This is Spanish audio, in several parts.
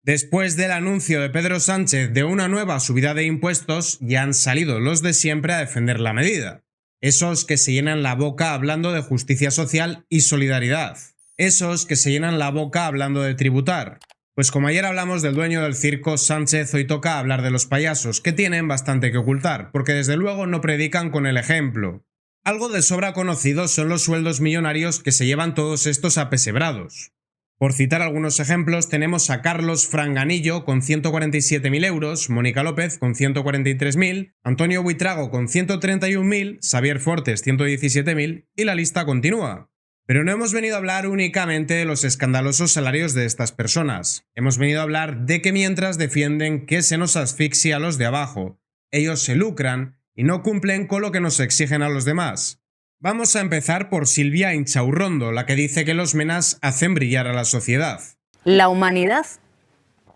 Después del anuncio de Pedro Sánchez de una nueva subida de impuestos, ya han salido los de siempre a defender la medida. Esos que se llenan la boca hablando de justicia social y solidaridad. Esos que se llenan la boca hablando de tributar. Pues como ayer hablamos del dueño del circo Sánchez, hoy toca hablar de los payasos, que tienen bastante que ocultar, porque desde luego no predican con el ejemplo. Algo de sobra conocido son los sueldos millonarios que se llevan todos estos apesebrados. Por citar algunos ejemplos, tenemos a Carlos Franganillo con 147.000 euros, Mónica López con 143.000, Antonio Buitrago con 131.000, Xavier Fortes 117.000 y la lista continúa. Pero no hemos venido a hablar únicamente de los escandalosos salarios de estas personas. Hemos venido a hablar de que mientras defienden que se nos asfixia a los de abajo, ellos se lucran y no cumplen con lo que nos exigen a los demás. Vamos a empezar por Silvia Inchaurrondo, la que dice que los menas hacen brillar a la sociedad. La humanidad,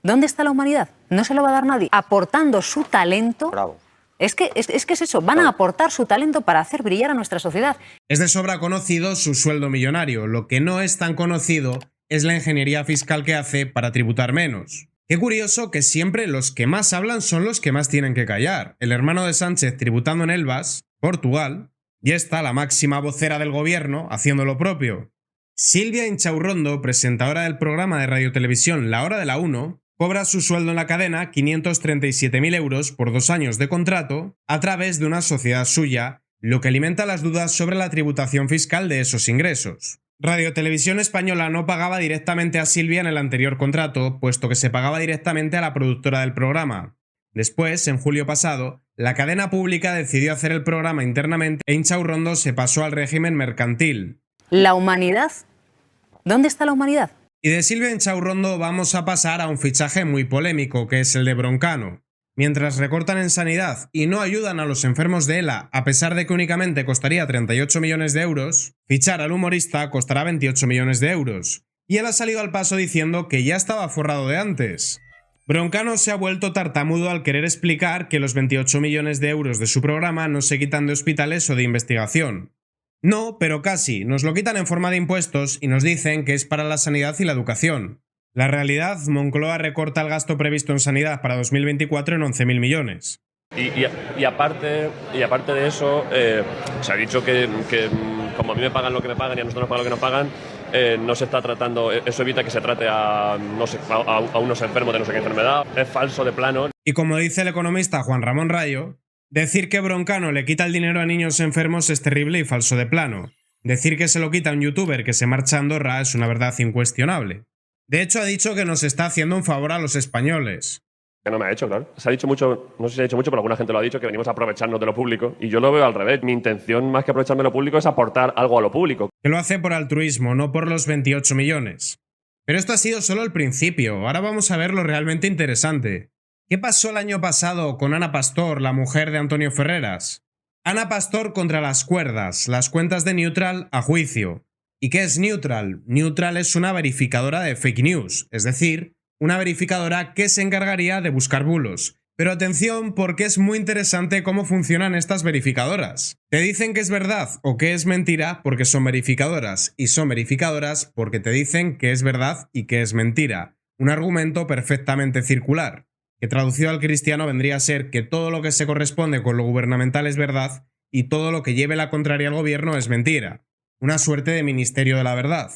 ¿dónde está la humanidad? No se lo va a dar nadie. Aportando su talento. Bravo. Es que es eso, van a aportar su talento para hacer brillar a nuestra sociedad. Es de sobra conocido su sueldo millonario, lo que no es tan conocido es la ingeniería fiscal que hace para tributar menos. Qué curioso que siempre los que más hablan son los que más tienen que callar. El hermano de Sánchez tributando en Elvas, Portugal, y está la máxima vocera del gobierno haciendo lo propio. Silvia Inchaurrondo, presentadora del programa de radiotelevisión La Hora de la 1, cobra su sueldo en la cadena 537.000 euros por 2 años de contrato a través de una sociedad suya, lo que alimenta las dudas sobre la tributación fiscal de esos ingresos. Radiotelevisión Española no pagaba directamente a Silvia en el anterior contrato, puesto que se pagaba directamente a la productora del programa. Después, en julio pasado, la cadena pública decidió hacer el programa internamente e Inchaurrondo se pasó al régimen mercantil. La humanidad, ¿dónde está la humanidad? Y de Silvia Inchaurrondo vamos a pasar a un fichaje muy polémico, que es el de Broncano. Mientras recortan en sanidad y no ayudan a los enfermos de ELA, a pesar de que únicamente costaría 38 millones de euros, fichar al humorista costará 28 millones de euros. Y él ha salido al paso diciendo que ya estaba forrado de antes. Broncano se ha vuelto tartamudo al querer explicar que los 28 millones de euros de su programa no se quitan de hospitales o de investigación. No, pero casi, nos lo quitan en forma de impuestos y nos dicen que es para la sanidad y la educación. La realidad, Moncloa recorta el gasto previsto en sanidad para 2024 en 11.000 millones. Y aparte de eso, se ha dicho que como a mí me pagan lo que me pagan y a nosotros nos pagan lo que nos pagan, no se está tratando, eso evita que se trate a unos enfermos de no sé qué enfermedad. Es falso de plano. Y como dice el economista Juan Ramón Rayo, decir que Broncano le quita el dinero a niños enfermos es terrible y falso de plano. Decir que se lo quita a un youtuber que se marcha a Andorra es una verdad incuestionable. De hecho, ha dicho que nos está haciendo un favor a los españoles. Que no me ha hecho, claro. Se ha dicho mucho, no sé si se ha dicho mucho, pero alguna gente lo ha dicho, que venimos a aprovecharnos de lo público. Y yo lo veo al revés. Mi intención, más que aprovecharme de lo público, es aportar algo a lo público. Que lo hace por altruismo, no por los 28 millones. Pero esto ha sido solo el principio. Ahora vamos a ver lo realmente interesante. ¿Qué pasó el año pasado con Ana Pastor, la mujer de Antonio Ferreras? Ana Pastor contra las cuerdas, las cuentas de Neutral a juicio. ¿Y qué es Neutral? Neutral es una verificadora de fake news, es decir, una verificadora que se encargaría de buscar bulos. Pero atención, porque es muy interesante cómo funcionan estas verificadoras. Te dicen que es verdad o que es mentira porque son verificadoras, y son verificadoras porque te dicen que es verdad y que es mentira. Un argumento perfectamente circular, que traducido al cristiano vendría a ser que todo lo que se corresponde con lo gubernamental es verdad y todo lo que lleve la contraria al gobierno es mentira. Una suerte de ministerio de la verdad.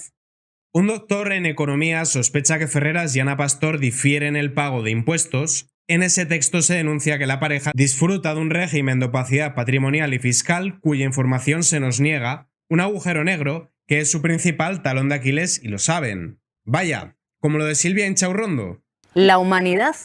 Un doctor en economía sospecha que Ferreras y Ana Pastor difieren el pago de impuestos. En ese texto se denuncia que la pareja disfruta de un régimen de opacidad patrimonial y fiscal cuya información se nos niega, un agujero negro que es su principal talón de Aquiles y lo saben. Vaya, como lo de Silvia Inchaurrondo. La humanidad,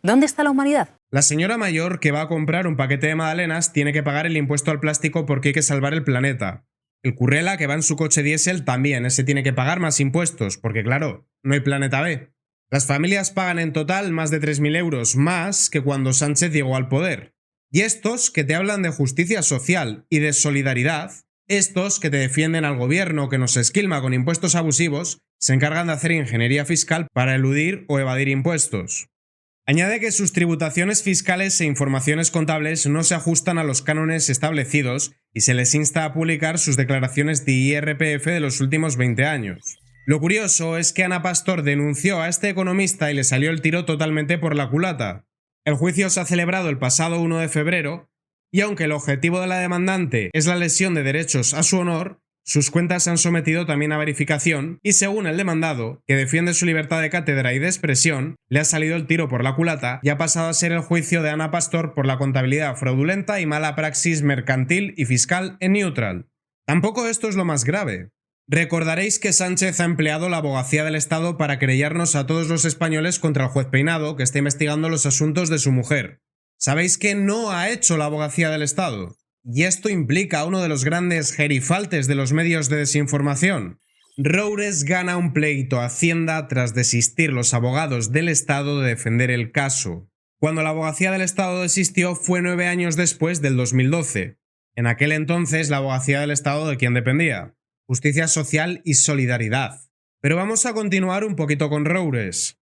¿dónde está la humanidad? La señora mayor que va a comprar un paquete de magdalenas tiene que pagar el impuesto al plástico porque hay que salvar el planeta. El currela que va en su coche diésel también, ese tiene que pagar más impuestos, porque claro, no hay planeta B. Las familias pagan en total más de 3.000 euros más que cuando Sánchez llegó al poder. Y estos que te hablan de justicia social y de solidaridad, estos que te defienden al gobierno que nos esquilma con impuestos abusivos, se encargan de hacer ingeniería fiscal para eludir o evadir impuestos. Añade que sus tributaciones fiscales e informaciones contables no se ajustan a los cánones establecidos y se les insta a publicar sus declaraciones de IRPF de los últimos 20 años. Lo curioso es que Ana Pastor denunció a este economista y le salió el tiro totalmente por la culata. El juicio se ha celebrado el pasado 1 de febrero y aunque el objetivo de la demandante es la lesión de derechos a su honor, sus cuentas se han sometido también a verificación y según el demandado, que defiende su libertad de cátedra y de expresión, le ha salido el tiro por la culata y ha pasado a ser el juicio de Ana Pastor por la contabilidad fraudulenta y mala praxis mercantil y fiscal en Neutral. Tampoco esto es lo más grave. Recordaréis que Sánchez ha empleado la abogacía del Estado para querellarnos a todos los españoles contra el juez Peinado, que está investigando los asuntos de su mujer. ¿Sabéis qué no ha hecho la abogacía del Estado? Y esto implica a uno de los grandes gerifaltes de los medios de desinformación. Roures gana un pleito a Hacienda tras desistir los abogados del Estado de defender el caso. Cuando la abogacía del Estado desistió fue 9 años después del 2012. En aquel entonces la abogacía del Estado ¿de quién dependía? Justicia Social y Solidaridad. Pero vamos a continuar un poquito con Roures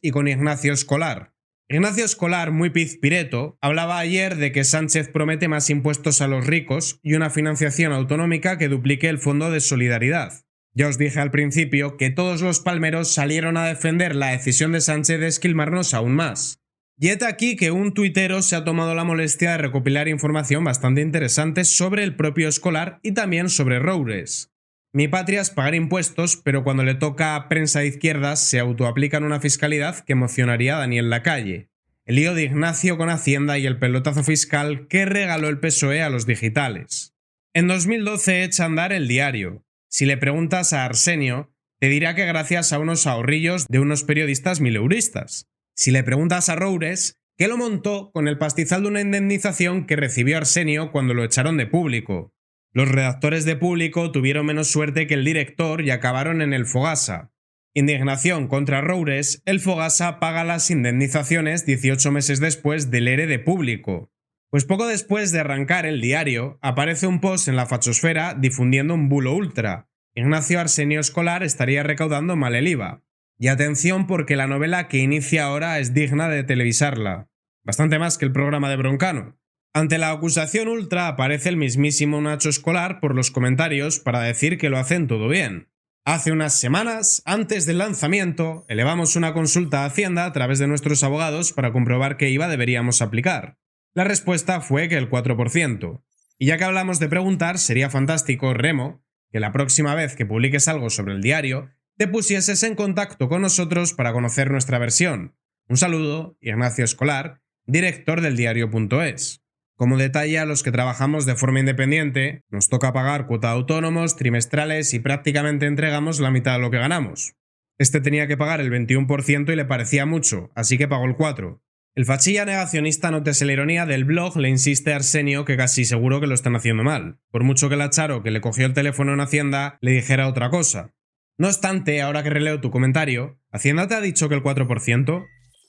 y con Ignacio Escolar. Ignacio Escolar, muy pizpireto, hablaba ayer de que Sánchez promete más impuestos a los ricos y una financiación autonómica que duplique el Fondo de Solidaridad. Ya os dije al principio que todos los palmeros salieron a defender la decisión de Sánchez de esquilmarnos aún más. Y hete aquí que un tuitero se ha tomado la molestia de recopilar información bastante interesante sobre el propio Escolar y también sobre Roures. Mi patria es pagar impuestos, pero cuando le toca a prensa de izquierdas se autoaplican una fiscalidad que emocionaría a Daniel Lacalle. El lío de Ignacio con Hacienda y el pelotazo fiscal que regaló el PSOE a los digitales. En 2012 echa a andar El Diario. Si le preguntas a Arsenio, te dirá que gracias a unos ahorrillos de unos periodistas mileuristas. Si le preguntas a Roures, que lo montó con el pastizal de una indemnización que recibió Arsenio cuando lo echaron de Público. Los redactores de Público tuvieron menos suerte que el director y acabaron en el Fogasa. Indignación contra Roures, el Fogasa paga las indemnizaciones 18 meses después del ERE de Público. Pues poco después de arrancar El Diario, aparece un post en la fachosfera difundiendo un bulo ultra. Ignacio Arsenio Escolar estaría recaudando mal el IVA. Y atención porque la novela que inicia ahora es digna de televisarla. Bastante más que el programa de Broncano. Ante la acusación ultra aparece el mismísimo Nacho Escolar por los comentarios para decir que lo hacen todo bien. Hace unas semanas, antes del lanzamiento, elevamos una consulta a Hacienda a través de nuestros abogados para comprobar qué IVA deberíamos aplicar. La respuesta fue que el 4%. Y ya que hablamos de preguntar, sería fantástico, Remo, que la próxima vez que publiques algo sobre El Diario, te pusieses en contacto con nosotros para conocer nuestra versión. Un saludo, Ignacio Escolar, director del diario.es. Como detalle, a los que trabajamos de forma independiente, nos toca pagar cuota de autónomos, trimestrales y prácticamente entregamos la mitad de lo que ganamos. Este tenía que pagar el 21% y le parecía mucho, así que pagó el 4%. El fachilla negacionista, nótese la ironía, del blog le insiste a Arsenio que casi seguro que lo están haciendo mal, por mucho que la Charo, que le cogió el teléfono en Hacienda, le dijera otra cosa. No obstante, ahora que releo tu comentario, ¿Hacienda te ha dicho que el 4%?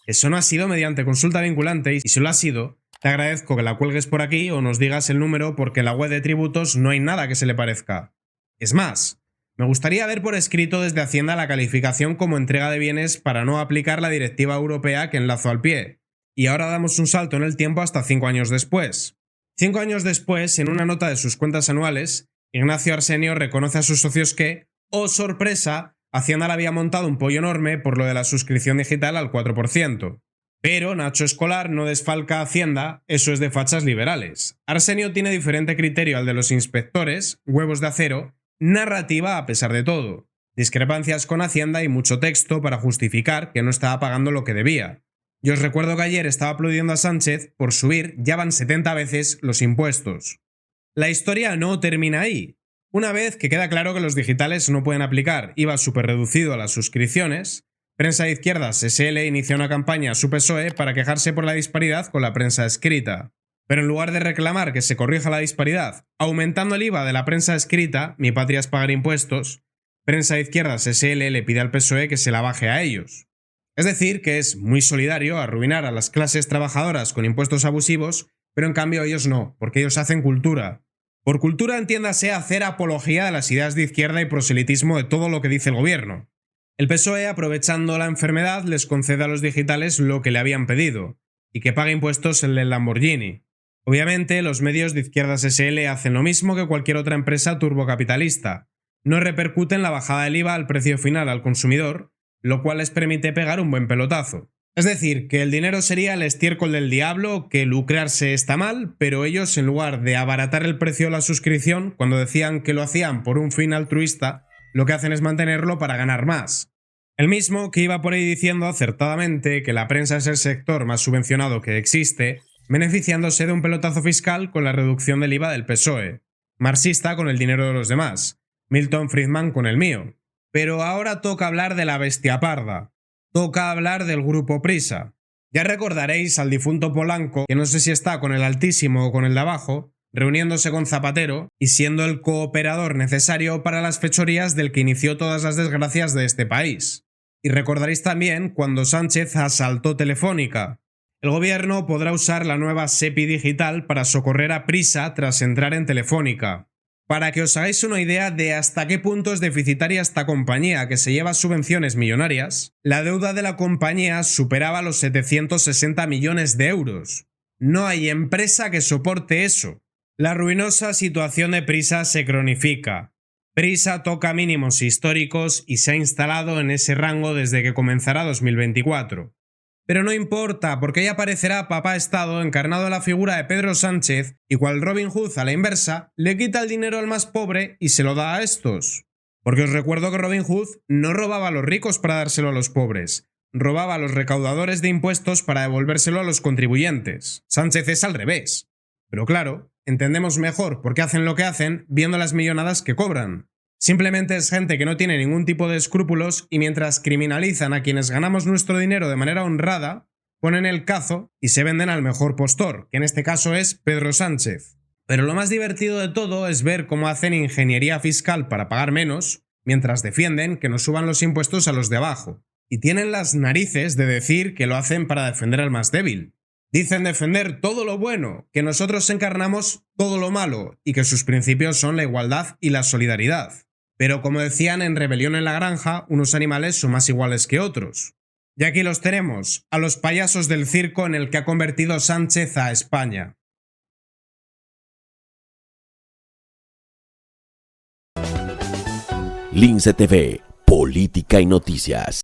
Eso no ha sido mediante consulta vinculante y si lo ha sido, te agradezco que la cuelgues por aquí o nos digas el número porque en la web de tributos no hay nada que se le parezca. Es más, me gustaría ver por escrito desde Hacienda la calificación como entrega de bienes para no aplicar la directiva europea que enlazo al pie. Y ahora damos un salto en el tiempo hasta 5 años después. 5 años después, en una nota de sus cuentas anuales, Ignacio Arsenio reconoce a sus socios que, ¡oh sorpresa!, Hacienda le había montado un pollo enorme por lo de la suscripción digital al 4%. Pero Nacho Escolar no desfalca a Hacienda, eso es de fachas liberales. Arsenio tiene diferente criterio al de los inspectores, huevos de acero, narrativa a pesar de todo, discrepancias con Hacienda y mucho texto para justificar que no estaba pagando lo que debía. Y os recuerdo que ayer estaba aplaudiendo a Sánchez por subir, ya van 70 veces, los impuestos. La historia no termina ahí. Una vez que queda claro que los digitales no pueden aplicar IVA superreducido a las suscripciones, Prensa de Izquierdas SL inicia una campaña a su PSOE para quejarse por la disparidad con la prensa escrita. Pero en lugar de reclamar que se corrija la disparidad, aumentando el IVA de la prensa escrita, Mi Patria es pagar impuestos, Prensa de Izquierdas SL le pide al PSOE que se la baje a ellos. Es decir, que es muy solidario arruinar a las clases trabajadoras con impuestos abusivos, pero en cambio ellos no, porque ellos hacen cultura. Por cultura entiéndase hacer apología de las ideas de izquierda y proselitismo de todo lo que dice el gobierno. El PSOE, aprovechando la enfermedad, les concede a los digitales lo que le habían pedido, y que pague impuestos el del Lamborghini. Obviamente, los medios de Izquierdas SL hacen lo mismo que cualquier otra empresa turbocapitalista. no repercute en la bajada del IVA al precio final al consumidor, lo cual les permite pegar un buen pelotazo. Es decir, que el dinero sería el estiércol del diablo, que lucrarse está mal, pero ellos, en lugar de abaratar el precio de la suscripción, cuando decían que lo hacían por un fin altruista, lo que hacen es mantenerlo para ganar más. El mismo que iba por ahí diciendo acertadamente que la prensa es el sector más subvencionado que existe, beneficiándose de un pelotazo fiscal con la reducción del IVA del PSOE, marxista con el dinero de los demás, Milton Friedman con el mío. Pero ahora toca hablar de la bestia parda. Toca hablar del grupo Prisa. Ya recordaréis al difunto Polanco, que no sé si está con el Altísimo o con el de abajo, reuniéndose con Zapatero y siendo el cooperador necesario para las fechorías del que inició todas las desgracias de este país. Y recordaréis también cuando Sánchez asaltó Telefónica. El gobierno podrá usar la nueva SEPI digital para socorrer a Prisa tras entrar en Telefónica. Para que os hagáis una idea de hasta qué punto es deficitaria esta compañía que se lleva subvenciones millonarias, la deuda de la compañía superaba los 760 millones de euros. No hay empresa que soporte eso. La ruinosa situación de Prisa se cronifica. Prisa toca mínimos históricos y se ha instalado en ese rango desde que comenzará 2024. Pero no importa, porque ahí aparecerá Papá Estado encarnado en la figura de Pedro Sánchez y cual Robin Hood a la inversa, le quita el dinero al más pobre y se lo da a estos. Porque os recuerdo que Robin Hood no robaba a los ricos para dárselo a los pobres, robaba a los recaudadores de impuestos para devolvérselo a los contribuyentes. Sánchez es al revés. Pero claro, entendemos mejor por qué hacen lo que hacen viendo las millonadas que cobran. Simplemente es gente que no tiene ningún tipo de escrúpulos y mientras criminalizan a quienes ganamos nuestro dinero de manera honrada, ponen el cazo y se venden al mejor postor, que en este caso es Pedro Sánchez. Pero lo más divertido de todo es ver cómo hacen ingeniería fiscal para pagar menos, mientras defienden que nos suban los impuestos a los de abajo. Y tienen las narices de decir que lo hacen para defender al más débil. Dicen defender todo lo bueno, que nosotros encarnamos todo lo malo y que sus principios son la igualdad y la solidaridad. Pero como decían en Rebelión en la Granja, unos animales son más iguales que otros. Y aquí los tenemos, a los payasos del circo en el que ha convertido Sánchez a España. Lince TV, política y noticias.